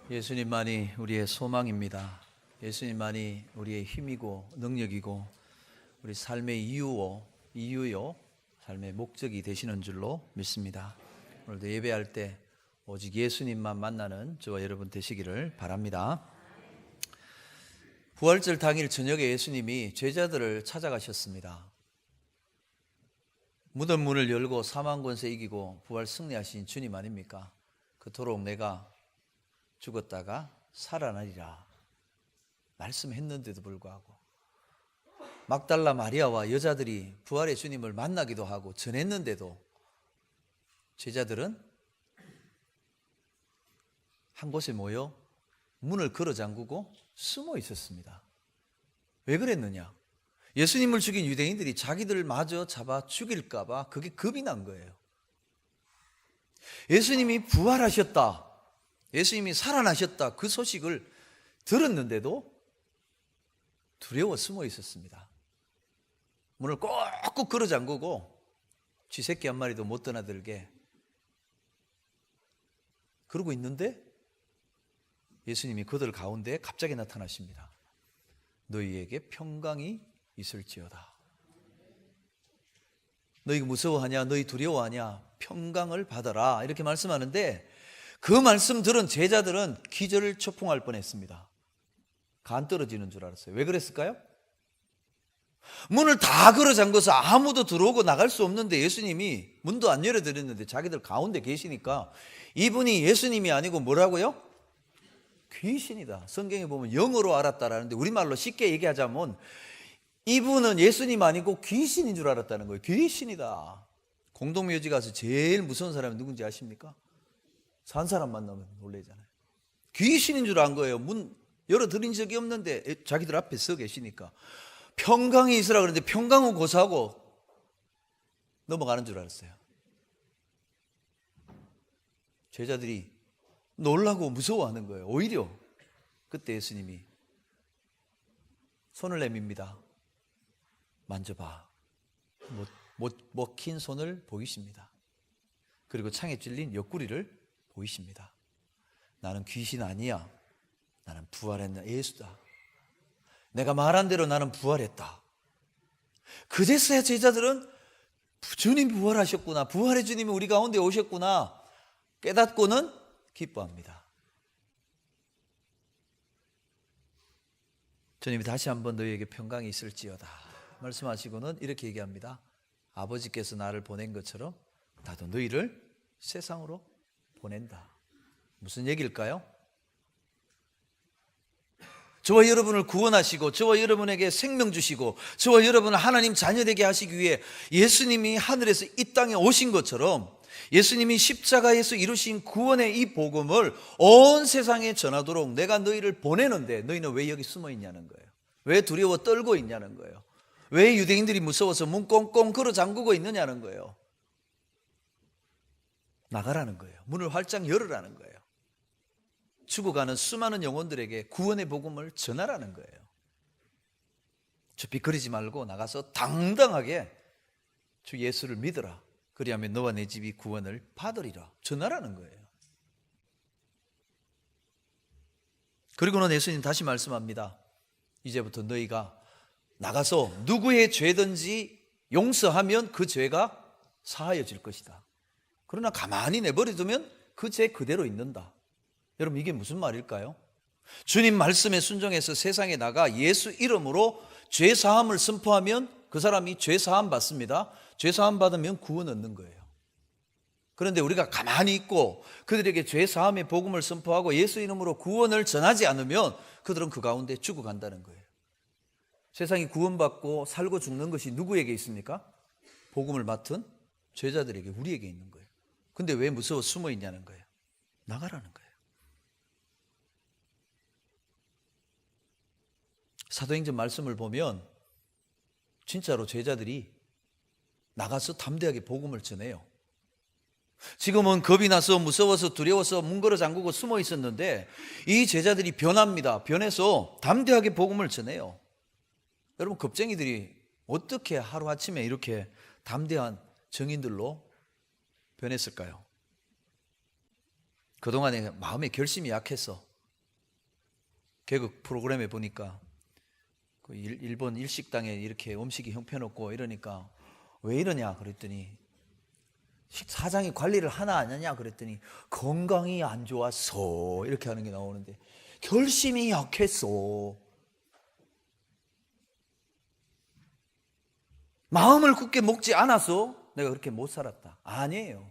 예수님만이 우리의 소망입니다. 예수님만이 우리의 힘이고 능력이고 우리 삶의 이유요, 삶의 목적이 되시는 줄로 믿습니다. 오늘도 예배할 때 오직 예수님만 만나는 저와 여러분 되시기를 바랍니다. 부활절 당일 저녁에 예수님이 제자들을 찾아가셨습니다. 무덤 문을 열고 사망 권세 이기고 부활 승리하신 주님 아닙니까? 그토록 내가 죽었다가 살아나리라 말씀했는데도 불구하고 막달라 마리아와 여자들이 부활의 주님을 만나기도 하고 전했는데도 제자들은 한 곳에 모여 문을 걸어 잠그고 숨어 있었습니다. 왜 그랬느냐? 예수님을 죽인 유대인들이 자기들 마저 잡아 죽일까 봐 그게 겁이 난 거예요. 예수님이 부활하셨다, 예수님이 살아나셨다, 그 소식을 들었는데도 두려워 숨어 있었습니다. 문을 꼭꼭 걸어 잠그고 쥐새끼 한 마리도 못 드나들게 그러고 있는데 예수님이 그들 가운데 갑자기 나타나십니다. 너희에게 평강이 있을지어다. 너희가 무서워하냐, 너희 두려워하냐, 평강을 받아라, 이렇게 말씀하는데 그 말씀 들은 제자들은 기절을 초풍할 뻔했습니다. 간 떨어지는 줄 알았어요. 왜 그랬을까요? 문을 다 걸어 잠궈서 아무도 들어오고 나갈 수 없는데 예수님이 문도 안 열어드렸는데 자기들 가운데 계시니까 이분이 예수님이 아니고 뭐라고요? 귀신이다. 성경에 보면 영으로 알았다라는데 우리말로 쉽게 얘기하자면 이분은 예수님 아니고 귀신인 줄 알았다는 거예요. 귀신이다. 공동묘지 가서 제일 무서운 사람이 누군지 아십니까? 산 사람 만나면 놀래잖아요. 귀신인 줄 안 거예요. 문 열어드린 적이 없는데 자기들 앞에 서 계시니까 평강이 있으라 그러는데 평강은 고사하고 넘어가는 줄 알았어요. 제자들이 놀라고 무서워하는 거예요. 오히려 그때 예수님이 손을 내밉니다. 만져봐. 먹힌 손을 보이십니다. 그리고 창에 찔린 옆구리를 보이십니다. 나는 귀신 아니야. 나는 부활했나 예수다. 내가 말한 대로 나는 부활했다. 그제서야 제자들은 주님 부활하셨구나, 부활의 주님이 우리 가운데 오셨구나 깨닫고는 기뻐합니다. 주님이 다시 한번 너희에게 평강이 있을지어다 말씀하시고는 이렇게 얘기합니다. 아버지께서 나를 보낸 것처럼 나도 너희를 세상으로 보낸다. 무슨 얘기일까요? 저와 여러분을 구원하시고 저와 여러분에게 생명 주시고 저와 여러분을 하나님 자녀되게 하시기 위해 예수님이 하늘에서 이 땅에 오신 것처럼 예수님이 십자가에서 이루신 구원의 이 복음을 온 세상에 전하도록 내가 너희를 보내는데 너희는 왜 여기 숨어 있냐는 거예요. 왜 두려워 떨고 있냐는 거예요. 왜 유대인들이 무서워서 문 꽁꽁 걸어 잠그고 있느냐는 거예요. 나가라는 거예요. 문을 활짝 열으라는 거예요. 죽어가는 수많은 영혼들에게 구원의 복음을 전하라는 거예요. 삐거리지 말고 나가서 당당하게 주 예수를 믿어라. 그리하면 너와 내 집이 구원을 받으리라. 전하라는 거예요. 그리고는 예수님 다시 말씀합니다. 이제부터 너희가 나가서 누구의 죄든지 용서하면 그 죄가 사하여질 것이다. 그러나 가만히 내버려두면 그 죄 그대로 있는다. 여러분, 이게 무슨 말일까요? 주님 말씀에 순종해서 세상에 나가 예수 이름으로 죄 사함을 선포하면 그 사람이 죄 사함 받습니다. 죄 사함 받으면 구원 얻는 거예요. 그런데 우리가 가만히 있고 그들에게 죄 사함의 복음을 선포하고 예수 이름으로 구원을 전하지 않으면 그들은 그 가운데 죽어간다는 거예요. 세상이 구원받고 살고 죽는 것이 누구에게 있습니까? 복음을 맡은 제자들에게, 우리에게 있는 거예요. 근데 왜 무서워 숨어 있냐는 거예요. 나가라는 거예요. 사도행전 말씀을 보면 진짜로 제자들이 나가서 담대하게 복음을 전해요. 지금은 겁이 나서 무서워서 두려워서 문 걸어 잠그고 숨어 있었는데 이 제자들이 변합니다. 변해서 담대하게 복음을 전해요. 여러분, 겁쟁이들이 어떻게 하루아침에 이렇게 담대한 정인들로 변했을까요? 그동안에 마음의 결심이 약해서 개그 프로그램에 보니까 그 일본 일식당에 이렇게 음식이 형편없고 이러니까 왜 이러냐 그랬더니 사장이 관리를 하나 안 하냐 그랬더니 건강이 안 좋았어 이렇게 하는 게 나오는데 결심이 약했어. 마음을 굳게 먹지 않아서 내가 그렇게 못 살았다. 아니에요.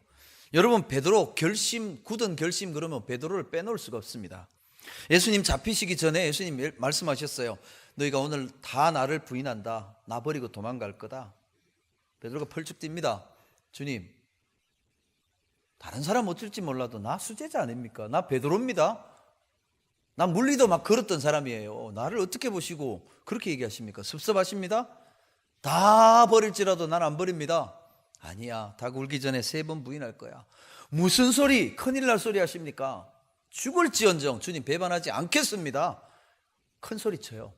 여러분, 베드로 굳은 결심 그러면 베드로를 빼놓을 수가 없습니다. 예수님 잡히시기 전에 예수님 말씀하셨어요. 너희가 오늘 다 나를 부인한다. 나 버리고 도망갈 거다. 베드로가 펄쩍 뜁니다. 주님, 다른 사람 어쩔지 몰라도 나 수제자 아닙니까? 나 베드로입니다. 나 물리도 막 걸었던 사람이에요. 나를 어떻게 보시고 그렇게 얘기하십니까? 섭섭하십니다. 다 버릴지라도 난 안 버립니다. 아니야, 닭 울기 전에 3번 부인할 거야. 무슨 소리, 큰일 날 소리 하십니까? 죽을지언정 주님 배반하지 않겠습니다. 큰 소리 쳐요.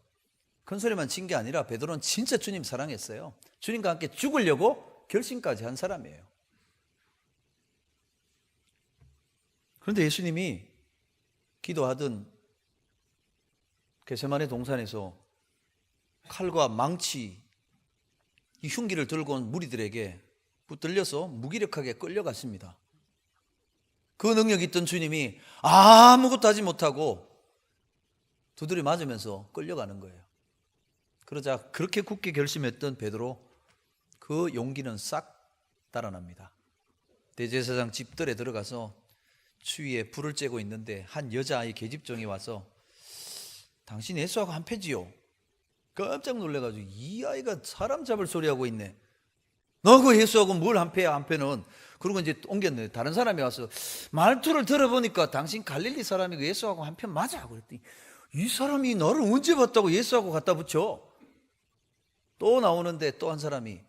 큰 소리만 친 게 아니라 베드로는 진짜 주님 사랑했어요. 주님과 함께 죽으려고 결심까지 한 사람이에요. 그런데 예수님이 기도하던 겟세마네 동산에서 칼과 망치, 이 흉기를 들고 온 무리들에게 붙들려서 무기력하게 끌려갔습니다. 그 능력 있던 주님이 아무것도 하지 못하고 두드려 맞으면서 끌려가는 거예요. 그러자 그렇게 굳게 결심했던 베드로, 그 용기는 싹 달아납니다. 대제사장 집들에 들어가서 추위에 불을 쬐고 있는데 한 여자아이 계집종이 와서 당신 예수하고 한패지요? 깜짝 놀래가지고 이 아이가 사람 잡을 소리하고 있네. 너 그 예수하고 뭘 한패야 한패는. 그리고 이제 옮겼네. 다른 사람이 와서 말투를 들어보니까 당신 갈릴리 사람이고 예수하고 한편 맞아. 그랬더니 이 사람이 너를 언제 봤다고 예수하고 갖다 붙여? 또 나오는데 또 한 사람이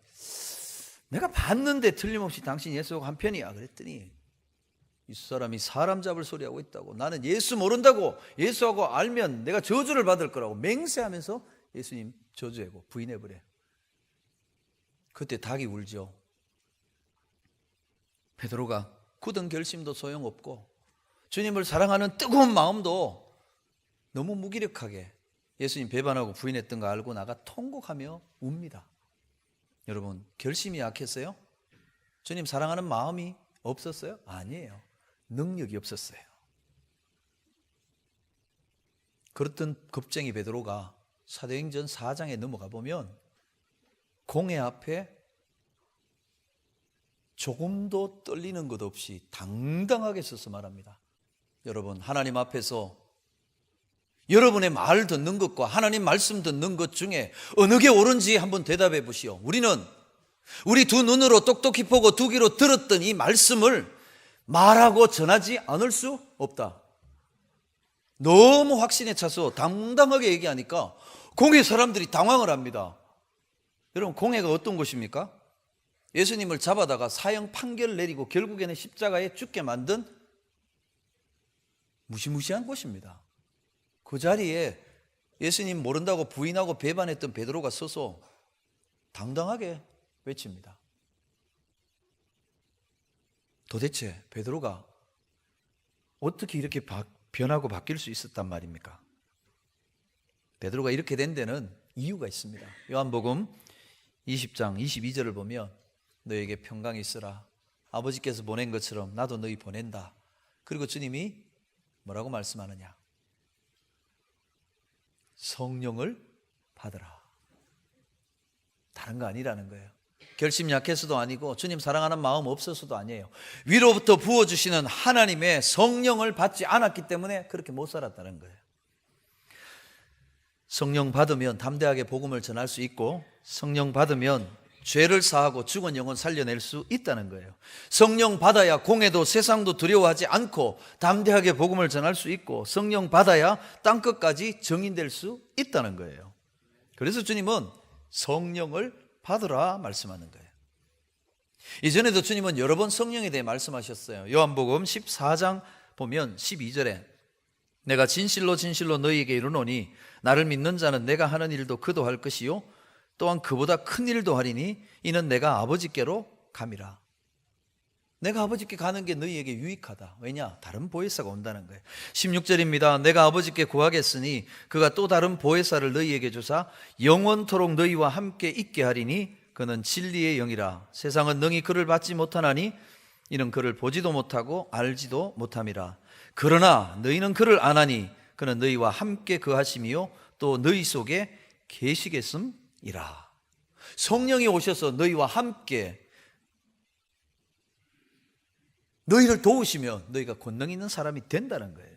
내가 봤는데 틀림없이 당신 예수하고 한편이야. 그랬더니 이 사람이 사람 잡을 소리하고 있다고. 나는 예수 모른다고. 예수하고 알면 내가 저주를 받을 거라고 맹세하면서 예수님 저주하고 부인해버려. 그때 닭이 울죠. 베드로가 굳은 결심도 소용없고 주님을 사랑하는 뜨거운 마음도 너무 무기력하게 예수님 배반하고 부인했던 거 알고 나가 통곡하며 웁니다. 여러분, 결심이 약했어요? 주님 사랑하는 마음이 없었어요? 아니에요. 능력이 없었어요. 그렇던 겁쟁이 베드로가 사도행전 4장에 넘어가 보면 공회 앞에 조금도 떨리는 것 없이 당당하게 서서 말합니다. 여러분, 하나님 앞에서 여러분의 말 듣는 것과 하나님 말씀 듣는 것 중에 어느 게 옳은지 한번 대답해 보시오. 우리는 우리 두 눈으로 똑똑히 보고 두 귀로 들었던 이 말씀을 말하고 전하지 않을 수 없다. 너무 확신에 차서 당당하게 얘기하니까 공회 사람들이 당황을 합니다. 여러분, 공회가 어떤 곳입니까? 예수님을 잡아다가 사형 판결을 내리고 결국에는 십자가에 죽게 만든 무시무시한 곳입니다. 그 자리에 예수님 모른다고 부인하고 배반했던 베드로가 서서 당당하게 외칩니다. 도대체 베드로가 어떻게 이렇게 변하고 바뀔 수 있었단 말입니까? 베드로가 이렇게 된 데는 이유가 있습니다. 요한복음 20장 22절을 보면 너에게 평강이 있으라. 아버지께서 보낸 것처럼 나도 너희 보낸다. 그리고 주님이 뭐라고 말씀하느냐? 성령을 받으라. 다른 거 아니라는 거예요. 결심 약해서도 아니고 주님 사랑하는 마음 없어서도 아니에요. 위로부터 부어주시는 하나님의 성령을 받지 않았기 때문에 그렇게 못 살았다는 거예요. 성령 받으면 담대하게 복음을 전할 수 있고, 성령 받으면 죄를 사하고 죽은 영혼 살려낼 수 있다는 거예요. 성령 받아야 공회도 세상도 두려워하지 않고 담대하게 복음을 전할 수 있고, 성령 받아야 땅끝까지 정인될 수 있다는 거예요. 그래서 주님은 성령을 받으라 말씀하는 거예요. 이전에도 주님은 여러 번 성령에 대해 말씀하셨어요. 요한복음 14장 보면 12절에 내가 진실로 진실로 너희에게 이르노니 나를 믿는 자는 내가 하는 일도 그도 할 것이요 또한 그보다 큰 일도 하리니 이는 내가 아버지께로 감이라. 내가 아버지께 가는 게 너희에게 유익하다. 왜냐? 다른 보혜사가 온다는 거예요. 16절입니다. 내가 아버지께 구하겠으니 그가 또 다른 보혜사를 너희에게 주사 영원토록 너희와 함께 있게 하리니 그는 진리의 영이라. 세상은 능히 그를 받지 못하나니 이는 그를 보지도 못하고 알지도 못함이라. 그러나 너희는 그를 아나니 그는 너희와 함께 거하심이요 또 너희 속에 계시겠음이라. 성령이 오셔서 너희와 함께 너희를 도우시면 너희가 권능 있는 사람이 된다는 거예요.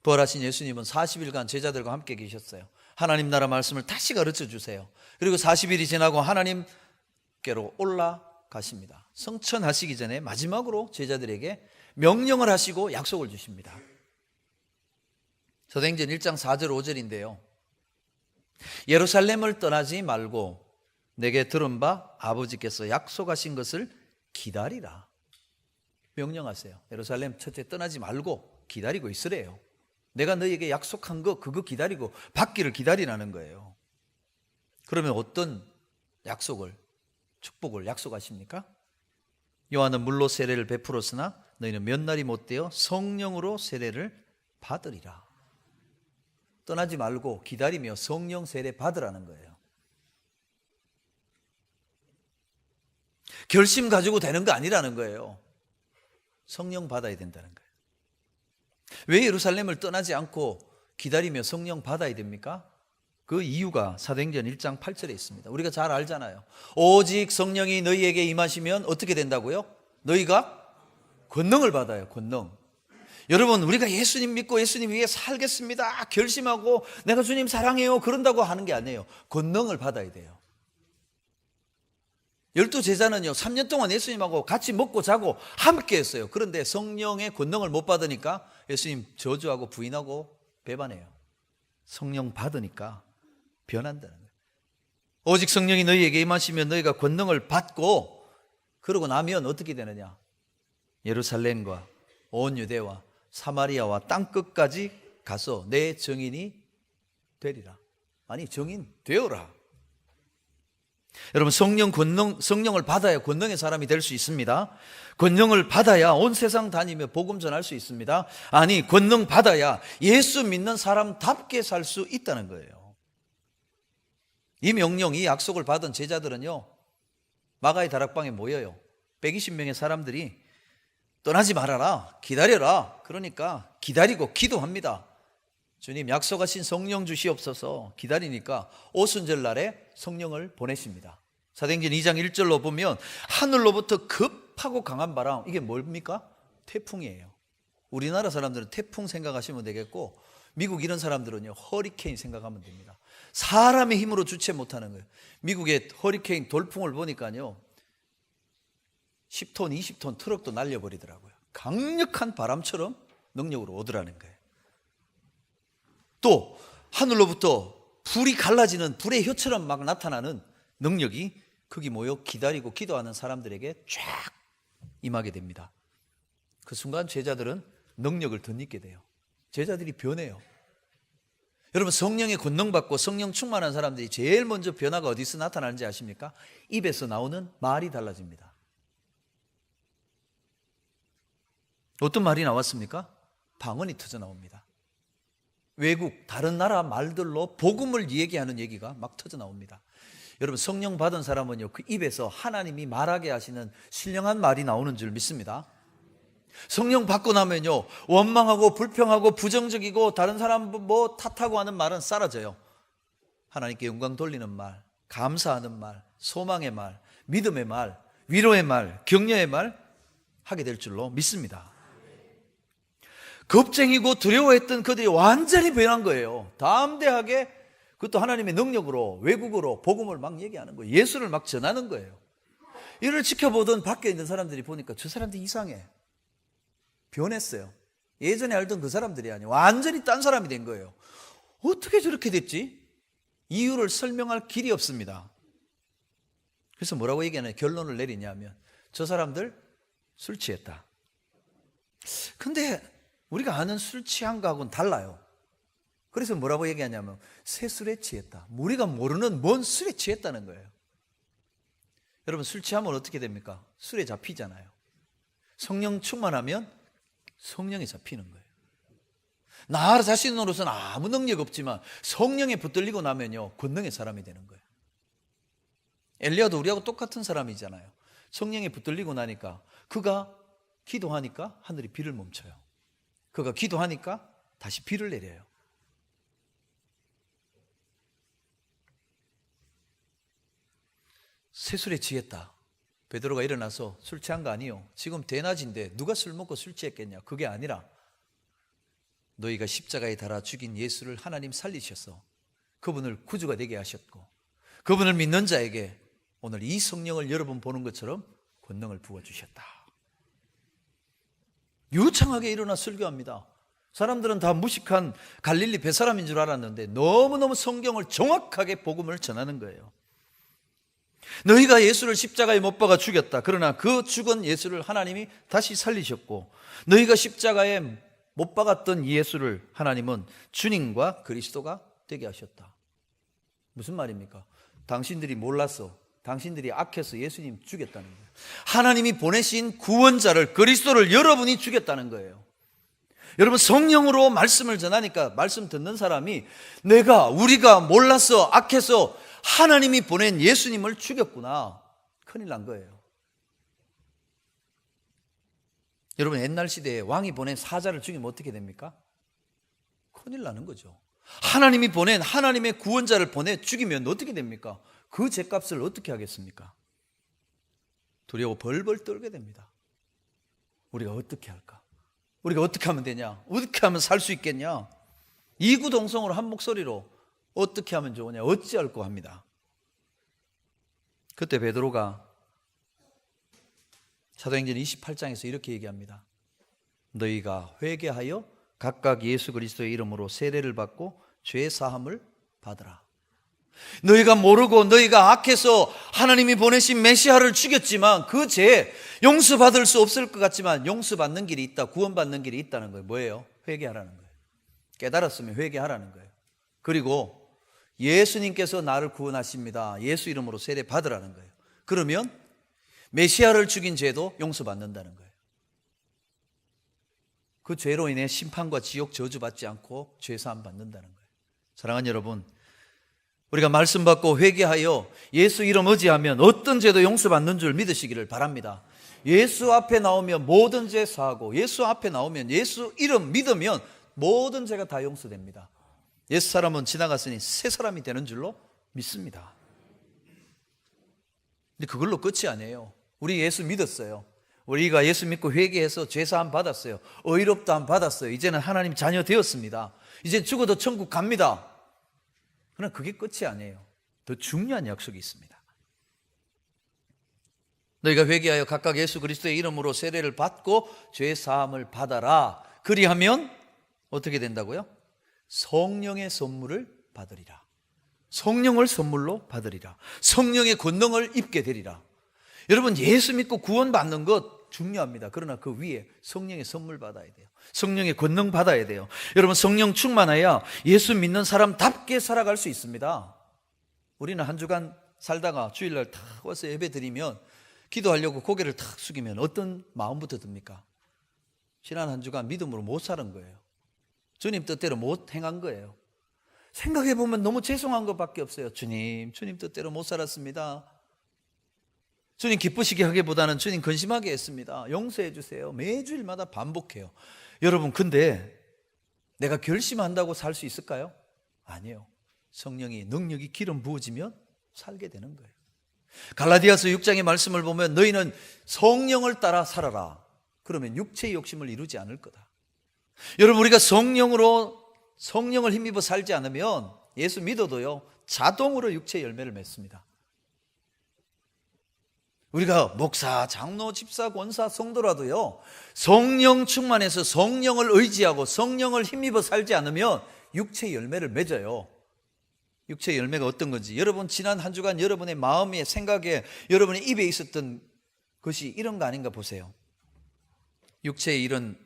부활하신 예수님은 40일간 제자들과 함께 계셨어요. 하나님 나라 말씀을 다시 가르쳐 주세요. 그리고 40일이 지나고 하나님께로 올라가십니다. 성천하시기 전에 마지막으로 제자들에게 명령을 하시고 약속을 주십니다. 사도행전 1장 4절 5절인데요. 예루살렘을 떠나지 말고 내게 들은 바 아버지께서 약속하신 것을 기다리라. 명령하세요. 예루살렘 첫째 떠나지 말고 기다리고 있으래요. 내가 너희에게 약속한 거 그거 기다리고 받기를 기다리라는 거예요. 그러면 어떤 약속을, 축복을 약속하십니까? 요한은 물로 세례를 베풀었으나 너희는 몇 날이 못되어 성령으로 세례를 받으리라. 떠나지 말고 기다리며 성령 세례 받으라는 거예요. 결심 가지고 되는 거 아니라는 거예요. 성령 받아야 된다는 거예요. 왜 예루살렘을 떠나지 않고 기다리며 성령 받아야 됩니까? 그 이유가 사도행전 1장 8절에 있습니다. 우리가 잘 알잖아요. 오직 성령이 너희에게 임하시면 어떻게 된다고요? 너희가 권능을 받아요. 권능. 여러분, 우리가 예수님 믿고 예수님 위해 살겠습니다 결심하고 내가 주님 사랑해요 그런다고 하는 게 아니에요. 권능을 받아야 돼요. 12제자는요 3년 동안 예수님하고 같이 먹고 자고 함께 했어요. 그런데 성령의 권능을 못 받으니까 예수님 저주하고 부인하고 배반해요. 성령 받으니까 변한다는 거예요. 오직 성령이 너희에게 임하시면 너희가 권능을 받고 그러고 나면 어떻게 되느냐? 예루살렘과 온 유대와 사마리아와 땅끝까지 가서 내 증인이 되리라. 아니 증인 되어라. 여러분 성령을 받아야 권능의 사람이 될 수 있습니다. 권능을 받아야 온 세상 다니며 복음 전할 수 있습니다. 아니 권능 받아야 예수 믿는 사람답게 살 수 있다는 거예요. 이 명령, 이 약속을 받은 제자들은요 마가의 다락방에 모여요. 120명의 사람들이 떠나지 말아라, 기다려라. 그러니까 기다리고 기도합니다. 주님 약속하신 성령 주시옵소서. 기다리니까 오순절 날에 성령을 보내십니다. 사도행전 2장 1절로 보면 하늘로부터 급하고 강한 바람, 이게 뭡니까? 태풍이에요. 우리나라 사람들은 태풍 생각하시면 되겠고 미국 이런 사람들은요 허리케인 생각하면 됩니다. 사람의 힘으로 주체 못하는 거예요. 미국의 허리케인 돌풍을 보니까요 10톤 20톤 트럭도 날려버리더라고요. 강력한 바람처럼 능력으로 오더라는 거예요. 또 하늘로부터 불이 갈라지는 불의 혀처럼 막 나타나는 능력이 거기 모여 기다리고 기도하는 사람들에게 쫙 임하게 됩니다. 그 순간 제자들은 능력을 덧입게 돼요. 제자들이 변해요. 여러분 성령의 권능 받고 성령 충만한 사람들이 제일 먼저 변화가 어디서 나타나는지 아십니까? 입에서 나오는 말이 달라집니다. 어떤 말이 나왔습니까? 방언이 터져 나옵니다. 외국 다른 나라 말들로 복음을 얘기하는 얘기가 막 터져 나옵니다. 여러분 성령 받은 사람은요 그 입에서 하나님이 말하게 하시는 신령한 말이 나오는 줄 믿습니다. 성령 받고 나면요 원망하고 불평하고 부정적이고 다른 사람 뭐 탓하고 하는 말은 사라져요. 하나님께 영광 돌리는 말, 감사하는 말, 소망의 말, 믿음의 말, 위로의 말, 격려의 말 하게 될 줄로 믿습니다. 겁쟁이고 두려워했던 그들이 완전히 변한 거예요. 담대하게 그것도 하나님의 능력으로 외국어로 복음을 막 얘기하는 거예요. 예수를 막 전하는 거예요. 이를 지켜보던 밖에 있는 사람들이 보니까 저 사람들 이상해. 변했어요. 예전에 알던 그 사람들이 아니에요. 완전히 딴 사람이 된 거예요. 어떻게 저렇게 됐지? 이유를 설명할 길이 없습니다. 그래서 뭐라고 얘기하냐 결론을 내리냐면 저 사람들 술 취했다. 근데 우리가 아는 술 취한 거하고는 달라요. 그래서 뭐라고 얘기하냐면 새 술에 취했다. 우리가 모르는 뭔 술에 취했다는 거예요. 여러분 술 취하면 어떻게 됩니까? 술에 잡히잖아요. 성령 충만하면 성령에 잡히는 거예요. 나 자신으로서는 아무 능력 없지만 성령에 붙들리고 나면요 권능의 사람이 되는 거예요. 엘리야도 우리하고 똑같은 사람이잖아요. 성령에 붙들리고 나니까 그가 기도하니까 하늘이 비를 멈춰요. 그가 기도하니까 다시 비를 내려요. 새술에 취했다. 베드로가 일어나서 술 취한 거 아니요. 지금 대낮인데 누가 술 먹고 술 취했겠냐. 그게 아니라 너희가 십자가에 달아 죽인 예수를 하나님 살리셔서 그분을 구주가 되게 하셨고 그분을 믿는 자에게 오늘 이 성령을 여러분 보는 것처럼 권능을 부어주셨다. 유창하게 일어나 설교합니다. 사람들은 다 무식한 갈릴리 뱃사람인 줄 알았는데 너무너무 성경을 정확하게 복음을 전하는 거예요. 너희가 예수를 십자가에 못 박아 죽였다. 그러나 그 죽은 예수를 하나님이 다시 살리셨고 너희가 십자가에 못 박았던 예수를 하나님은 주님과 그리스도가 되게 하셨다. 무슨 말입니까? 당신들이 몰랐어. 당신들이 악해서 예수님 죽였다는 거예요. 하나님이 보내신 구원자를 그리스도를 여러분이 죽였다는 거예요. 여러분 성령으로 말씀을 전하니까 말씀 듣는 사람이 우리가 몰라서 악해서 하나님이 보낸 예수님을 죽였구나. 큰일 난 거예요. 여러분 옛날 시대에 왕이 보낸 사자를 죽이면 어떻게 됩니까? 큰일 나는 거죠. 하나님이 보낸 하나님의 구원자를 보내 죽이면 어떻게 됩니까? 그 죗값을 어떻게 하겠습니까? 두려워 벌벌 떨게 됩니다. 우리가 어떻게 할까? 우리가 어떻게 하면 되냐? 어떻게 하면 살 수 있겠냐? 이구동성으로 한 목소리로 어떻게 하면 좋으냐? 어찌할꼬 합니다. 그때 베드로가 사도행전 28장에서 이렇게 얘기합니다. 너희가 회개하여 각각 예수 그리스도의 이름으로 세례를 받고 죄 사함을 받으라. 너희가 모르고 너희가 악해서 하나님이 보내신 메시아를 죽였지만 그 죄 용서받을 수 없을 것 같지만 용서받는 길이 있다. 구원받는 길이 있다는 거예요. 뭐예요? 회개하라는 거예요. 깨달았으면 회개하라는 거예요. 그리고 예수님께서 나를 구원하십니다. 예수 이름으로 세례 받으라는 거예요. 그러면 메시아를 죽인 죄도 용서받는다는 거예요. 그 죄로 인해 심판과 지옥 저주받지 않고 죄사함 받는다는 거예요. 사랑하는 여러분, 우리가 말씀 받고 회개하여 예수 이름 의지하면 어떤 죄도 용서받는 줄 믿으시기를 바랍니다. 예수 앞에 나오면 모든 죄 사하고 예수 앞에 나오면 예수 이름 믿으면 모든 죄가 다 용서됩니다. 옛 사람은 지나갔으니 새 사람이 되는 줄로 믿습니다. 근데 그걸로 끝이 아니에요. 우리 예수 믿었어요. 우리가 예수 믿고 회개해서 죄사함 받았어요. 의롭다함 받았어요. 이제는 하나님 자녀 되었습니다. 이제 죽어도 천국 갑니다. 그러나 그게 끝이 아니에요. 더 중요한 약속이 있습니다. 너희가 회개하여 각각 예수 그리스도의 이름으로 세례를 받고 죄사함을 받아라. 그리하면 어떻게 된다고요? 성령의 선물을 받으리라. 성령을 선물로 받으리라. 성령의 권능을 입게 되리라. 여러분 예수 믿고 구원받는 것 중요합니다. 그러나 그 위에 성령의 선물 받아야 돼요. 성령의 권능 받아야 돼요. 여러분 성령 충만해야 예수 믿는 사람답게 살아갈 수 있습니다. 우리는 한 주간 살다가 주일날 탁 와서 예배 드리면 기도하려고 고개를 탁 숙이면 어떤 마음부터 듭니까? 지난 한 주간 믿음으로 못 사는 거예요. 주님 뜻대로 못 행한 거예요. 생각해보면 너무 죄송한 것밖에 없어요. 주님 뜻대로 못 살았습니다. 주님 기쁘시게 하기보다는 주님 근심하게 했습니다. 용서해 주세요. 매주일마다 반복해요. 여러분 근데 내가 결심한다고 살 수 있을까요? 아니에요. 성령이 능력이 기름 부어지면 살게 되는 거예요. 갈라디아서 6장의 말씀을 보면 너희는 성령을 따라 살아라. 그러면 육체의 욕심을 이루지 않을 거다. 여러분 우리가 성령을 힘입어 살지 않으면 예수 믿어도요 자동으로 육체의 열매를 맺습니다. 우리가 목사, 장로, 집사, 권사, 성도라도요 성령 충만해서 성령을 의지하고 성령을 힘입어 살지 않으면 육체의 열매를 맺어요. 육체의 열매가 어떤 건지 여러분 지난 한 주간 여러분의 마음에 생각에 여러분의 입에 있었던 것이 이런 거 아닌가 보세요. 육체의 일은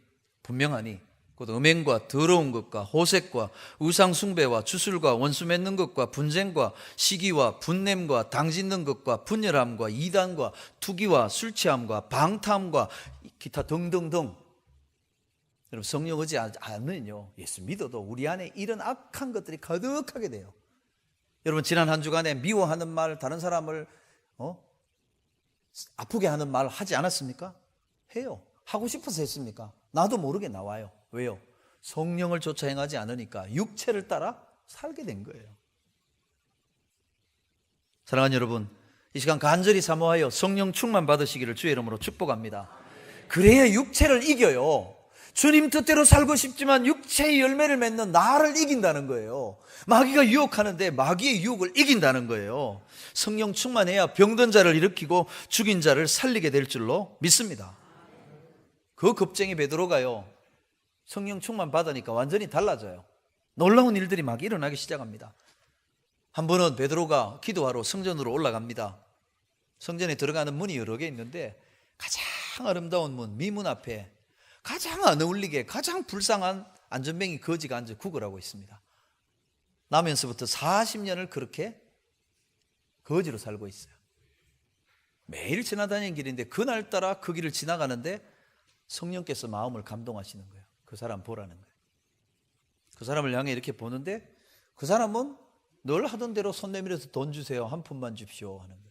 분명하니 곧 음행과 더러운 것과 호색과 우상 숭배와 주술과 원수 맺는 것과 분쟁과 시기와 분냄과 당짓는 것과 분열함과 이단과 투기와 술 취함과 방탕함과 기타 등등등. 여러분, 성령 오지 않으면요, 예수 믿어도 우리 안에 이런 악한 것들이 가득하게 돼요. 여러분, 지난 한 주간에 미워하는 말, 다른 사람을 아프게 하는 말 하지 않았습니까? 해요. 하고 싶어서 했습니까? 나도 모르게 나와요. 왜요? 성령을 쫓아 행하지 않으니까 육체를 따라 살게 된 거예요. 사랑하는 여러분, 이 시간 간절히 사모하여 성령 충만 받으시기를 주의 이름으로 축복합니다. 그래야 육체를 이겨요. 주님 뜻대로 살고 싶지만 육체의 열매를 맺는 나를 이긴다는 거예요. 마귀가 유혹하는데 마귀의 유혹을 이긴다는 거예요. 성령 충만해야 병든 자를 일으키고 죽인 자를 살리게 될 줄로 믿습니다. 그 겁쟁이 베드로가요, 성령 충만 받으니까 완전히 달라져요. 놀라운 일들이 막 일어나기 시작합니다. 한 번은 베드로가 기도하러 성전으로 올라갑니다. 성전에 들어가는 문이 여러 개 있는데 가장 아름다운 문, 미문 앞에 가장 안 어울리게 가장 불쌍한 안전뱅이 거지가 앉아 구걸하고 있습니다. 나면서부터 40년을 그렇게 거지로 살고 있어요. 매일 지나다니는 길인데 그날따라 그 길을 지나가는데 성령께서 마음을 감동하시는 거예요. 그 사람 보라는 거예요. 그 사람을 향해 이렇게 보는데 그 사람은 늘 하던 대로 손 내밀어서 돈 주세요, 한 푼만 줍시오 하는 거예요.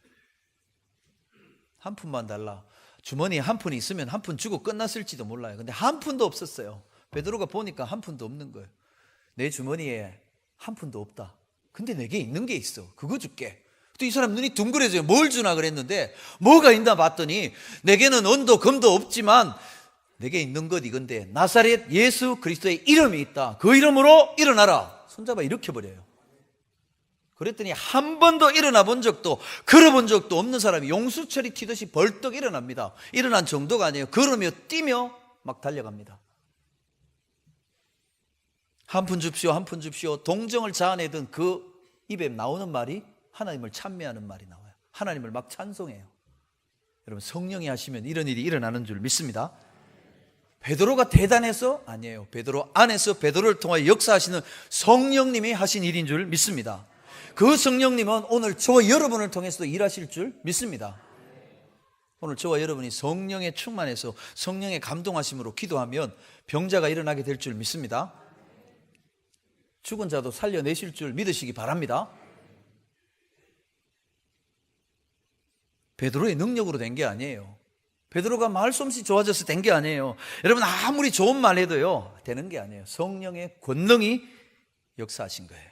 한 푼만 달라. 주머니에 한 푼이 있으면 한 푼 주고 끝났을지도 몰라요. 근데 한 푼도 없었어요. 베드로가 보니까 한 푼도 없는 거예요. 내 주머니에 한 푼도 없다. 근데 내게 있는 게 있어. 그거 줄게. 또 이 사람 눈이 둥그레져요. 뭘 주나 그랬는데 뭐가 있나 봤더니 내게는 은도 금도 없지만 내게 있는 것 이건데 나사렛 예수 그리스도의 이름이 있다. 그 이름으로 일어나라. 손잡아 일으켜버려요. 그랬더니 한 번도 일어나 본 적도 걸어본 적도 없는 사람이 용수철이 튀듯이 벌떡 일어납니다. 일어난 정도가 아니에요. 걸으며 뛰며 막 달려갑니다. 한 푼 줍시오, 한 푼 줍시오. 동정을 자아내던 그 입에 나오는 말이 하나님을 찬미하는 말이 나와요. 하나님을 막 찬송해요. 여러분, 성령이 하시면 이런 일이 일어나는 줄 믿습니다. 베드로가 대단해서 아니에요. 베드로 안에서 베드로를 통하여 역사하시는 성령님이 하신 일인 줄 믿습니다. 그 성령님은 오늘 저와 여러분을 통해서도 일하실 줄 믿습니다. 오늘 저와 여러분이 성령에 충만해서 성령의 감동하심으로 기도하면 병자가 일어나게 될 줄 믿습니다. 죽은 자도 살려내실 줄 믿으시기 바랍니다. 베드로의 능력으로 된 게 아니에요. 베드로가 말솜씨 좋아져서 된 게 아니에요. 여러분, 아무리 좋은 말 해도요 되는 게 아니에요. 성령의 권능이 역사하신 거예요.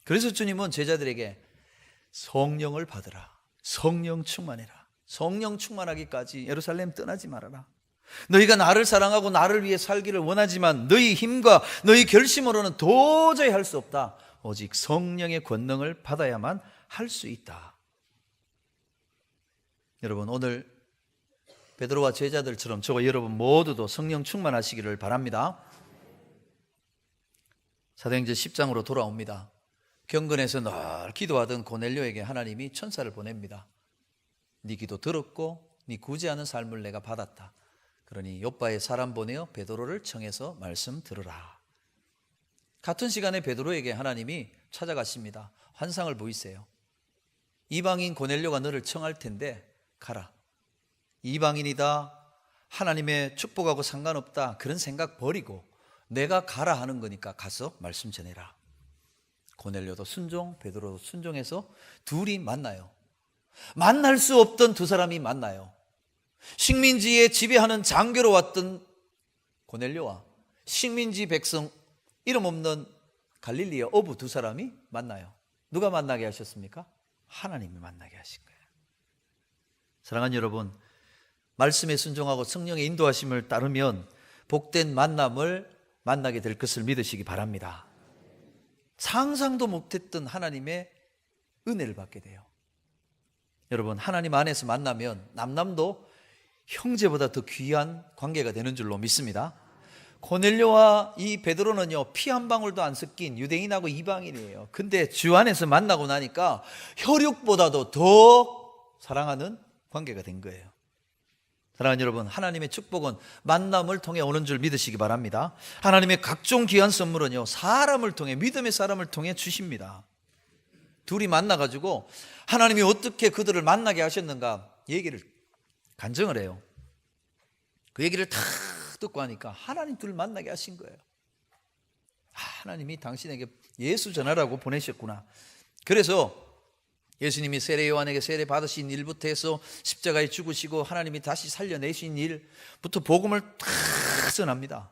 그래서 주님은 제자들에게 성령을 받으라, 성령 충만해라, 성령 충만하기까지 예루살렘 떠나지 말아라. 너희가 나를 사랑하고 나를 위해 살기를 원하지만 너희 힘과 너희 결심으로는 도저히 할 수 없다. 오직 성령의 권능을 받아야만 할 수 있다. 여러분, 오늘 베드로와 제자들처럼 저와 여러분 모두도 성령 충만하시기를 바랍니다. 사도행전 10장으로 돌아옵니다. 경건에서 늘 기도하던 고넬료에게 하나님이 천사를 보냅니다. 네 기도 들었고 네 구제하는 삶을 내가 받았다. 그러니 요빠에 사람 보내어 베드로를 청해서 말씀 들으라. 같은 시간에 베드로에게 하나님이 찾아가십니다. 환상을 보이세요. 이방인 고넬료가 너를 청할 텐데 가라. 이방인이다, 하나님의 축복하고 상관없다, 그런 생각 버리고 내가 가라 하는 거니까 가서 말씀 전해라. 고넬료도 순종, 베드로도 순종해서 둘이 만나요. 만날 수 없던 두 사람이 만나요. 식민지에 지배하는 장교로 왔던 고넬료와 식민지 백성 이름 없는 갈릴리의 어부 두 사람이 만나요. 누가 만나게 하셨습니까? 하나님이 만나게 하신 거예요. 사랑하는 여러분, 말씀에 순종하고 성령의 인도하심을 따르면 복된 만남을 만나게 될 것을 믿으시기 바랍니다. 상상도 못했던 하나님의 은혜를 받게 돼요. 여러분, 하나님 안에서 만나면 남남도 형제보다 더 귀한 관계가 되는 줄로 믿습니다. 고넬료와 이 베드로는요, 피 한 방울도 안 섞인 유대인하고 이방인이에요. 근데 주 안에서 만나고 나니까 혈육보다도 더 사랑하는 관계가 된 거예요. 사랑하는 여러분, 하나님의 축복은 만남을 통해 오는 줄 믿으시기 바랍니다. 하나님의 각종 귀한 선물은요, 사람을 통해, 믿음의 사람을 통해 주십니다. 둘이 만나가지고 하나님이 어떻게 그들을 만나게 하셨는가 얘기를 간증을 해요. 그 얘기를 다 듣고 하니까 하나님 둘 만나게 하신 거예요. 하나님이 당신에게 예수 전하라고 보내셨구나. 그래서 예수님이 세례 요한에게 세례 받으신 일부터 해서 십자가에 죽으시고 하나님이 다시 살려내신 일부터 복음을 다 전합니다.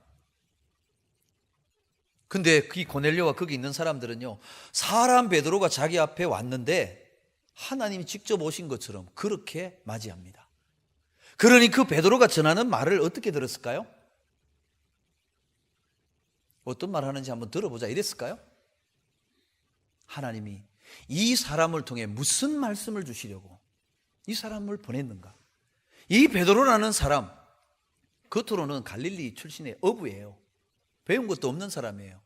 근데 이 고넬료와 거기 있는 사람들은요, 사람 베드로가 자기 앞에 왔는데 하나님이 직접 오신 것처럼 그렇게 맞이합니다. 그러니 그 베드로가 전하는 말을 어떻게 들었을까요? 어떤 말 하는지 한번 들어보자 이랬을까요? 하나님이 이 사람을 통해 무슨 말씀을 주시려고 이 사람을 보냈는가? 이 베드로라는 사람, 겉으로는 갈릴리 출신의 어부예요. 배운 것도 없는 사람이에요.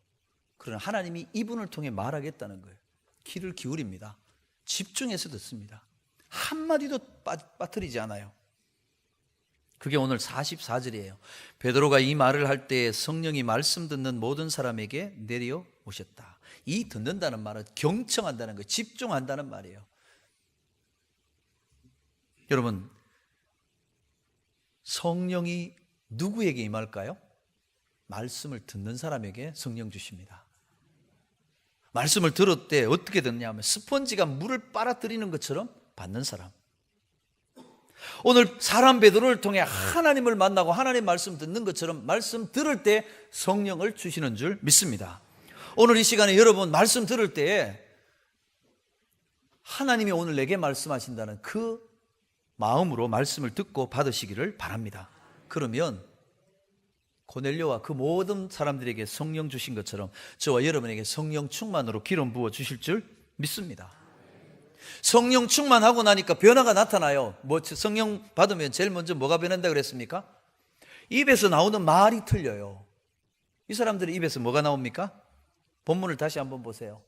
그러나 하나님이 이분을 통해 말하겠다는 거예요. 귀를 기울입니다. 집중해서 듣습니다. 한마디도 빠뜨리지 않아요. 그게 오늘 44절이에요. 베드로가 이 말을 할 때 성령이 말씀 듣는 모든 사람에게 내려오셨다. 이 듣는다는 말은 경청한다는 거예요. 집중한다는 말이에요. 여러분, 성령이 누구에게 임할까요? 말씀을 듣는 사람에게 성령 주십니다. 말씀을 들을 때 어떻게 듣냐 하면 스펀지가 물을 빨아들이는 것처럼 받는 사람. 오늘 사람 베드로를 통해 하나님을 만나고 하나님 말씀 듣는 것처럼 말씀 들을 때 성령을 주시는 줄 믿습니다. 오늘 이 시간에 여러분 말씀 들을 때에 하나님이 오늘 내게 말씀하신다는 그 마음으로 말씀을 듣고 받으시기를 바랍니다. 그러면 고넬료와 그 모든 사람들에게 성령 주신 것처럼 저와 여러분에게 성령 충만으로 기름 부어 주실 줄 믿습니다. 성령 충만하고 나니까 변화가 나타나요. 성령 받으면 제일 먼저 뭐가 변한다 그랬습니까? 입에서 나오는 말이 틀려요. 이 사람들의 입에서 뭐가 나옵니까? 본문을 다시 한번 보세요.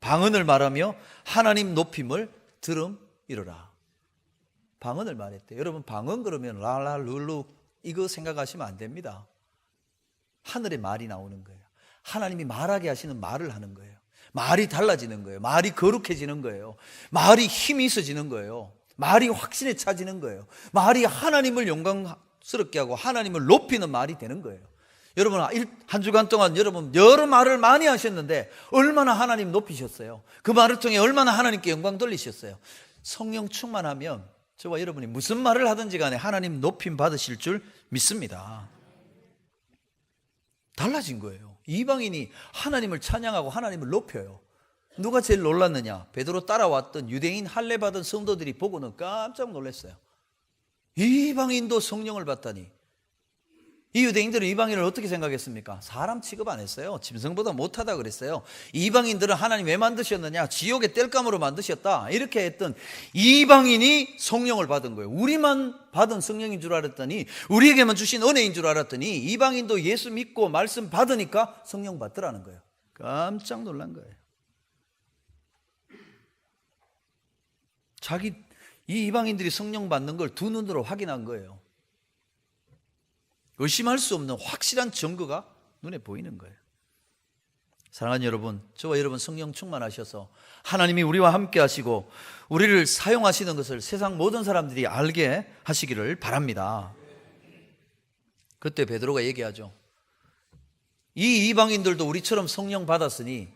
방언을 말하며 하나님 높임을 들음이로라. 방언을 말했대. 여러분 방언 그러면 라라 룰루 이거 생각하시면 안 됩니다. 하늘의 말이 나오는 거예요. 하나님이 말하게 하시는 말을 하는 거예요. 말이 달라지는 거예요. 말이 거룩해지는 거예요. 말이 힘이 있어지는 거예요. 말이 확신에 차지는 거예요. 말이 하나님을 영광스럽게 하고 하나님을 높이는 말이 되는 거예요. 여러분 한 주간 동안 여러분 여러 말을 많이 하셨는데 얼마나 하나님 높이셨어요? 그 말을 통해 얼마나 하나님께 영광 돌리셨어요? 성령 충만하면 저와 여러분이 무슨 말을 하든지 간에 하나님 높임 받으실 줄 믿습니다. 달라진 거예요. 이방인이 하나님을 찬양하고 하나님을 높여요. 누가 제일 놀랐느냐? 베드로 따라왔던 유대인 할례 받은 성도들이 보고는 깜짝 놀랐어요. 이방인도 성령을 받다니. 이 유대인들은 이방인을 어떻게 생각했습니까? 사람 취급 안 했어요. 짐승보다 못하다 그랬어요. 이방인들은 하나님 왜 만드셨느냐? 지옥의 땔감으로 만드셨다. 이렇게 했던 이방인이 성령을 받은 거예요. 우리만 받은 성령인 줄 알았더니, 우리에게만 주신 은혜인 줄 알았더니 이방인도 예수 믿고 말씀 받으니까 성령 받더라는 거예요. 깜짝 놀란 거예요. 이 이방인들이 성령 받는 걸 두 눈으로 확인한 거예요. 의심할 수 없는 확실한 증거가 눈에 보이는 거예요. 사랑하는 여러분, 저와 여러분 성령 충만하셔서 하나님이 우리와 함께 하시고 우리를 사용하시는 것을 세상 모든 사람들이 알게 하시기를 바랍니다. 그때 베드로가 얘기하죠. 이 이방인들도 우리처럼 성령 받았으니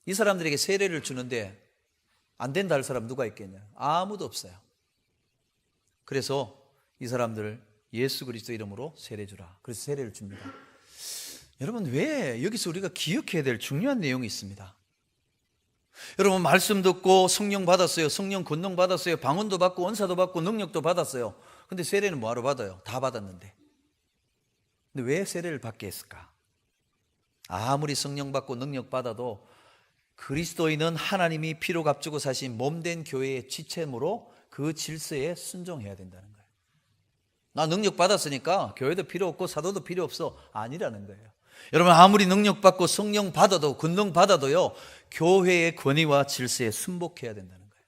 이 사람들에게 세례를 주는데 안 된다 할 사람 누가 있겠냐? 아무도 없어요. 그래서 이 사람들을 예수 그리스도 이름으로 세례 주라. 그래서 세례를 줍니다. 여러분 왜 여기서 우리가 기억해야 될 중요한 내용이 있습니다. 여러분 말씀 듣고 성령 받았어요. 성령 권능 받았어요. 방언도 받고 은사도 받고 능력도 받았어요. 근데 세례는 뭐하러 받아요? 다 받았는데. 근데 왜 세례를 받게 했을까? 아무리 성령 받고 능력 받아도 그리스도인은 하나님이 피로 값주고 사신 몸된 교회의 지체므로 그 질서에 순종해야 된다는 거예요. 나 능력 받았으니까 교회도 필요 없고 사도도 필요 없어. 아니라는 거예요. 여러분 아무리 능력 받고 성령 받아도 권능 받아도요 교회의 권위와 질서에 순복해야 된다는 거예요.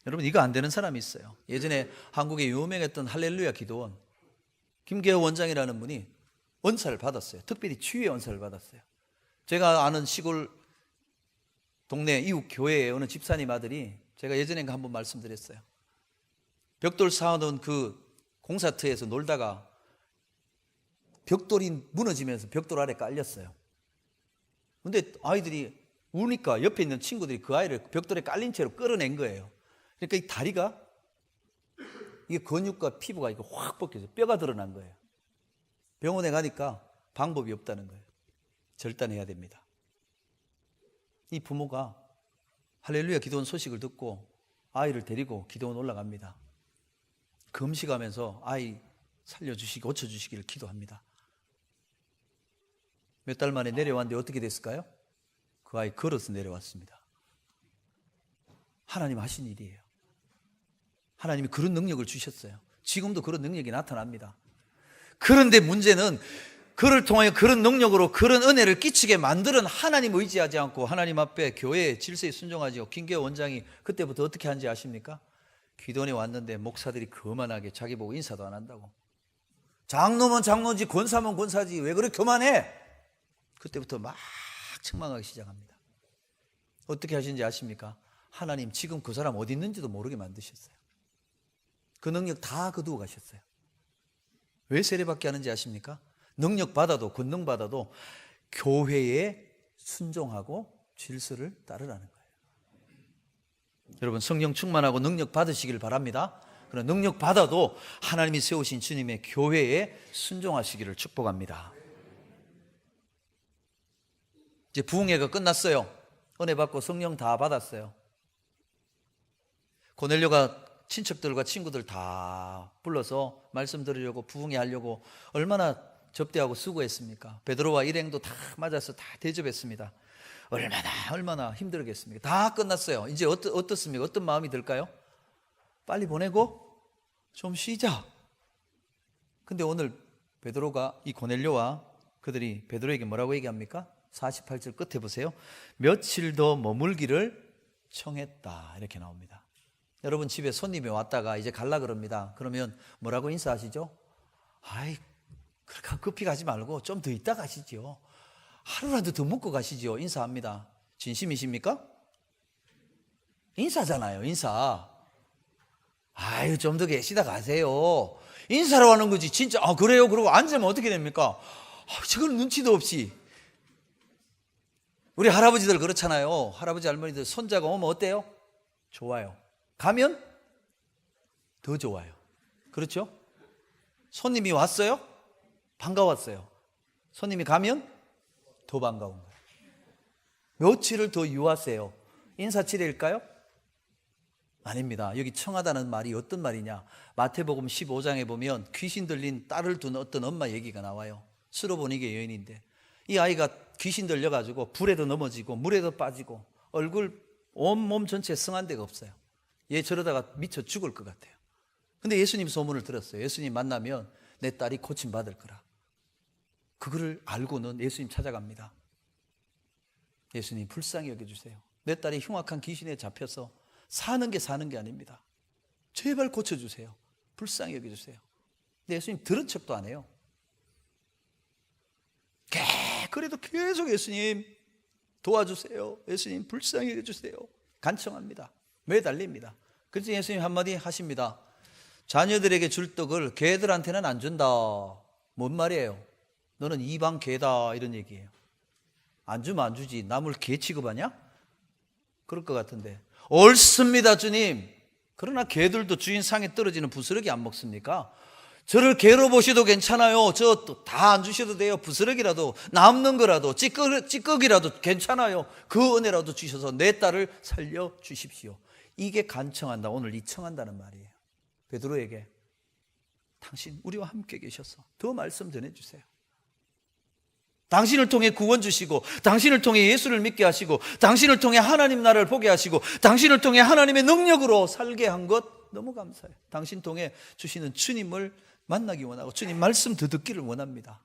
여러분, 이거 안 되는 사람이 있어요. 예전에 한국에 유명했던 할렐루야 기도원 김계호 원장이라는 분이 은사를 받았어요. 특별히 치유의 은사를 받았어요. 제가 아는 시골 동네 이웃 교회에 어느 집사님 아들이, 제가 예전에 한번 말씀드렸어요. 벽돌 쌓아놓은 그 공사터에서 놀다가 벽돌이 무너지면서 벽돌 아래 깔렸어요. 근데 아이들이 우니까 옆에 있는 친구들이 그 아이를 벽돌에 깔린 채로 끌어낸 거예요. 그러니까 이 다리가, 이게 근육과 피부가 이거 확 벗겨져 뼈가 드러난 거예요. 병원에 가니까 방법이 없다는 거예요. 절단해야 됩니다. 이 부모가 할렐루야 기도원 소식을 듣고 아이를 데리고 기도원 올라갑니다. 금식하면서 아이 살려주시기, 고쳐주시기를 기도합니다. 몇 달 만에 내려왔는데 어떻게 됐을까요? 그 아이 걸어서 내려왔습니다. 하나님 하신 일이에요. 하나님이 그런 능력을 주셨어요. 지금도 그런 능력이 나타납니다. 그런데 문제는 그를 통하여 그런 능력으로 그런 은혜를 끼치게 만드는 하나님 의지하지 않고 하나님 앞에 교회의 질서에 순종하지요. 김계호 원장이 그때부터 어떻게 한지 아십니까? 기도원에 왔는데 목사들이 거만하게 자기 보고 인사도 안 한다고. 장로면 장로지 권사면 권사지 왜 그렇게 교만해? 그때부터 막 책망하기 시작합니다. 어떻게 하시는지 아십니까? 하나님 지금 그 사람 어디 있는지도 모르게 만드셨어요. 그 능력 다 거두어 가셨어요. 왜 세례받게 하는지 아십니까? 능력 받아도, 권능 받아도 교회에 순종하고 질서를 따르라는 거예요. 여러분, 성령 충만하고 능력 받으시길 바랍니다. 그런 능력 받아도 하나님이 세우신 주님의 교회에 순종하시기를 축복합니다. 이제 부흥회가 끝났어요. 은혜 받고 성령 다 받았어요. 고넬료가 친척들과 친구들 다 불러서 말씀 들으려고, 부흥회 하려고 얼마나 접대하고 수고했습니까? 베드로와 일행도 다 맞아서 다 대접했습니다. 얼마나 힘들겠습니까? 다 끝났어요. 이제 어떻습니까? 어떤 마음이 들까요? 빨리 보내고 좀 쉬자. 근데 오늘 베드로가, 이 고넬료와 그들이 베드로에게 뭐라고 얘기합니까? 48절 끝에 보세요. 며칠 더 머물기를 청했다, 이렇게 나옵니다. 여러분, 집에 손님이 왔다가 이제 갈라 그럽니다. 그러면 뭐라고 인사하시죠? 아이, 그렇게 급히 가지 말고 좀 더 있다 가시죠. 하루라도 더 묵고 가시죠. 인사합니다. 진심이십니까? 인사잖아요, 인사. 아유, 좀 더 계시다 가세요. 인사로 하는 거지, 진짜. 아, 그래요? 그러고 앉으면 어떻게 됩니까? 저걸 눈치도 없이. 우리 할아버지들 그렇잖아요. 할아버지, 할머니들 손자가 오면 어때요? 좋아요. 가면 더 좋아요. 그렇죠? 손님이 왔어요? 반가웠어요. 손님이 가면 더 반가운 거예요. 며칠을 더 유하세요. 인사치레일까요? 아닙니다. 여기 청하다는 말이 어떤 말이냐? 마태복음 15장에 보면 귀신 들린 딸을 둔 어떤 엄마 얘기가 나와요. 스로보니게 여인인데 이 아이가 귀신 들려가지고 불에도 넘어지고 물에도 빠지고 얼굴 온몸 전체에 성한 데가 없어요. 얘 저러다가 미쳐 죽을 것 같아요. 근데 예수님 소문을 들었어요. 예수님 만나면 내 딸이 고침받을 거라. 그거를 알고는 예수님 찾아갑니다. 예수님 불쌍히 여겨주세요. 내 딸이 흉악한 귀신에 잡혀서 사는 게 아닙니다. 제발 고쳐주세요. 불쌍히 여겨주세요. 근데 예수님 들은 척도 안 해요. 그래도 계속 예수님 도와주세요. 예수님 불쌍히 여겨주세요. 간청합니다. 매달립니다. 그래서 예수님 한마디 하십니다. 자녀들에게 줄 떡을 개들한테는 안 준다. 뭔 말이에요? 너는 이방 개다, 이런 얘기예요. 안 주면 안 주지. 남을 개 취급하냐? 그럴 것 같은데. 옳습니다, 주님. 그러나 개들도 주인 상에 떨어지는 부스러기 안 먹습니까? 저를 개로 보셔도 괜찮아요. 저 다 안 주셔도 돼요. 부스러기라도, 남는 거라도, 찌꺼기라도 괜찮아요. 그 은혜라도 주셔서 내 딸을 살려주십시오. 이게 간청한다. 오늘 이 청한다는 말이에요. 베드로에게 당신 우리와 함께 계셔서 더 말씀 전해주세요. 당신을 통해 구원 주시고, 당신을 통해 예수를 믿게 하시고, 당신을 통해 하나님 나라를 보게 하시고, 당신을 통해 하나님의 능력으로 살게 한 것 너무 감사해요. 당신 통해 주시는 주님을 만나기 원하고 주님 말씀 더 듣기를 원합니다.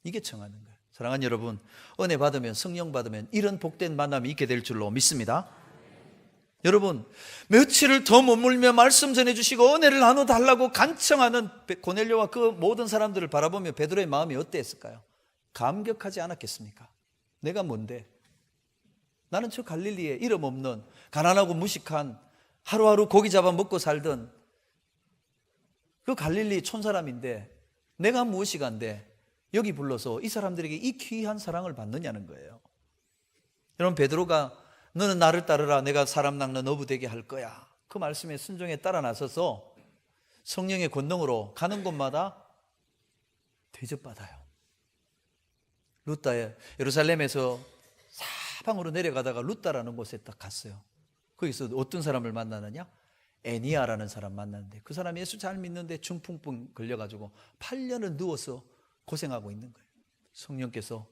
이게 청하는 거예요. 사랑하는 여러분, 은혜 받으면, 성령 받으면 이런 복된 만남이 있게 될 줄로 믿습니다. 여러분, 며칠을 더 머물며 말씀 전해주시고 은혜를 나눠달라고 간청하는 고넬료와 그 모든 사람들을 바라보며 베드로의 마음이 어땠을까요? 감격하지 않았겠습니까? 내가 뭔데? 나는 저 갈릴리에 이름 없는 가난하고 무식한 하루하루 고기 잡아 먹고 살던 그 갈릴리 촌사람인데 내가 무엇이간데 여기 불러서 이 사람들에게 이 귀한 사랑을 받느냐는 거예요. 여러분, 베드로가 너는 나를 따르라, 내가 사람 낚는 어부 되게 할 거야, 그 말씀에 순종에 따라 나서서 성령의 권능으로 가는 곳마다 대접받아요. 루다에 예루살렘에서 사방으로 내려가다가 루다라는 곳에 딱 갔어요. 거기서 어떤 사람을 만나느냐? 애니아라는 사람 만났는데 그 사람이 예수 잘 믿는데 중풍병 걸려가지고 8년을 누워서 고생하고 있는 거예요. 성령께서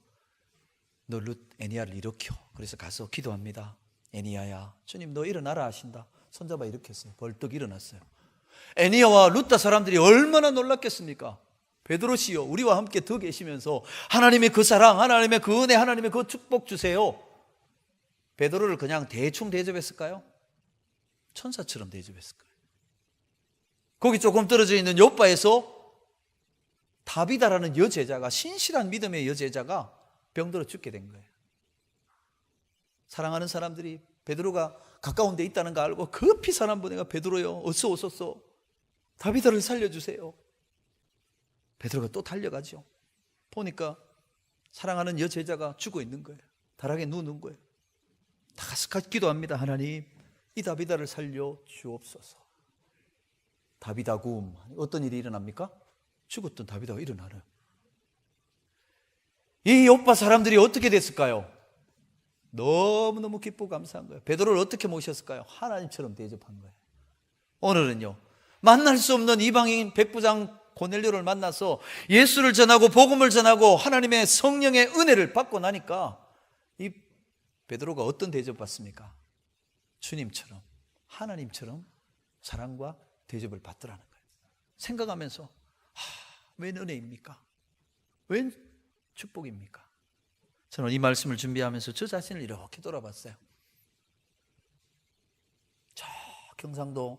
너 애니아를 일으켜. 그래서 가서 기도합니다. 애니아야, 주님 너 일어나라 하신다. 손잡아 일으켰어요. 벌떡 일어났어요. 애니아와 루다 사람들이 얼마나 놀랐겠습니까? 베드로시여, 우리와 함께 더 계시면서 하나님의 그 사랑, 하나님의 그 은혜, 하나님의 그 축복 주세요. 베드로를 그냥 대충 대접했을까요? 천사처럼 대접했을 거예요. 거기 조금 떨어져 있는 요바에서 다비다라는 여제자가, 신실한 믿음의 여제자가 병들어 죽게 된 거예요. 사랑하는 사람들이 베드로가 가까운 데 있다는 거 알고 급히 사람 보내가 베드로요, 어서 오소서, 다비다를 살려주세요. 베드로가 또 달려가죠. 보니까 사랑하는 여제자가 죽어 있는 거예요. 다락에 누운 거예요. 다 가서 기도합니다. 하나님, 이 다비다를 살려 주옵소서. 다비다 구음. 어떤 일이 일어납니까? 죽었던 다비다가 일어나요. 이 요파 사람들이 어떻게 됐을까요? 너무너무 기쁘고 감사한 거예요. 베드로를 어떻게 모셨을까요? 하나님처럼 대접한 거예요. 오늘은요, 만날 수 없는 이방인 백부장 고넬료를 만나서 예수를 전하고 복음을 전하고 하나님의 성령의 은혜를 받고 나니까 이 베드로가 어떤 대접받습니까? 주님처럼, 하나님처럼 사랑과 대접을 받더라는 거예요. 생각하면서 웬 은혜입니까? 웬 축복입니까? 저는 이 말씀을 준비하면서 저 자신을 이렇게 돌아봤어요. 저 경상도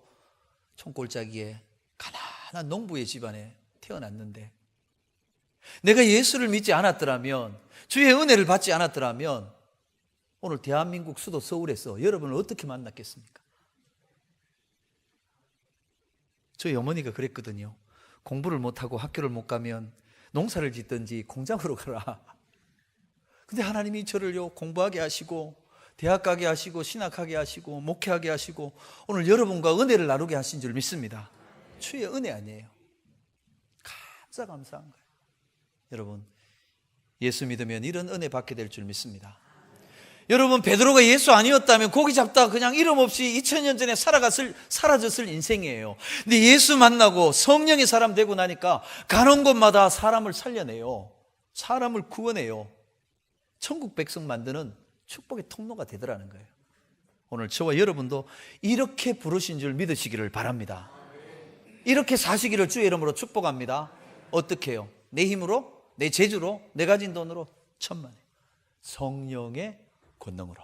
총골짜기에 가난한 농부의 집안에 태어났는데 내가 예수를 믿지 않았더라면, 주의 은혜를 받지 않았더라면 오늘 대한민국 수도 서울에서 여러분을 어떻게 만났겠습니까? 저희 어머니가 그랬거든요. 공부를 못하고 학교를 못 가면 농사를 짓든지 공장으로 가라. 근데 하나님이 저를요, 공부하게 하시고 대학 가게 하시고 신학하게 하시고 목회하게 하시고 오늘 여러분과 은혜를 나누게 하신 줄 믿습니다. 주의 은혜 아니에요. 감사한 거예요. 여러분, 예수 믿으면 이런 은혜 받게 될 줄 믿습니다. 여러분, 베드로가 예수 아니었다면 고기 잡다가 그냥 이름 없이 2000년 전에 사라졌을 인생이에요. 근데 예수 만나고 성령의 사람 되고 나니까 가는 곳마다 사람을 살려내요. 사람을 구원해요. 천국 백성 만드는 축복의 통로가 되더라는 거예요. 오늘 저와 여러분도 이렇게 부르신 줄 믿으시기를 바랍니다. 이렇게 사시기를 주의 이름으로 축복합니다. 어떻게 해요? 내 힘으로, 내 재주로, 내 가진 돈으로 천만에, 성령의 권능으로,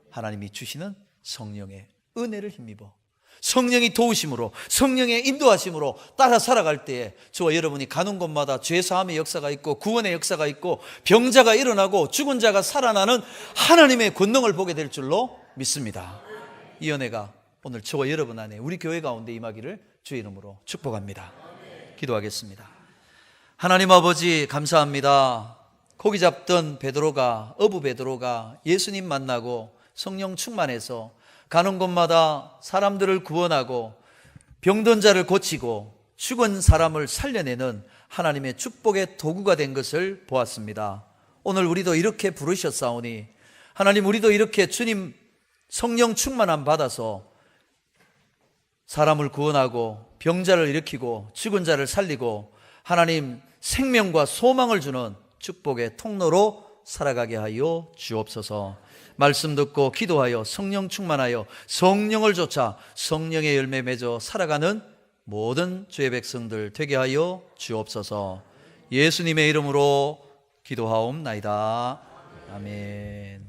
하나님이 주시는 성령의 은혜를 힘입어 성령이 도우심으로, 성령의 인도하심으로 따라 살아갈 때에 저와 여러분이 가는 곳마다 죄사함의 역사가 있고 구원의 역사가 있고 병자가 일어나고 죽은 자가 살아나는 하나님의 권능을 보게 될 줄로 믿습니다. 이 은혜가 오늘 저와 여러분 안에, 우리 교회 가운데 임하기를 주의 이름으로 축복합니다. 기도하겠습니다. 하나님 아버지, 감사합니다. 고기 잡던 베드로가, 어부 베드로가 예수님 만나고 성령 충만해서 가는 곳마다 사람들을 구원하고 병든 자를 고치고 죽은 사람을 살려내는 하나님의 축복의 도구가 된 것을 보았습니다. 오늘 우리도 이렇게 부르셨사오니 하나님, 우리도 이렇게 주님 성령 충만함 받아서 사람을 구원하고 병자를 일으키고 죽은 자를 살리고 하나님 생명과 소망을 주는 축복의 통로로 살아가게 하여 주옵소서. 말씀 듣고 기도하여 성령 충만하여 성령을 좇아 성령의 열매 맺어 살아가는 모든 주의 백성들 되게 하여 주옵소서. 예수님의 이름으로 기도하옵나이다. 아멘.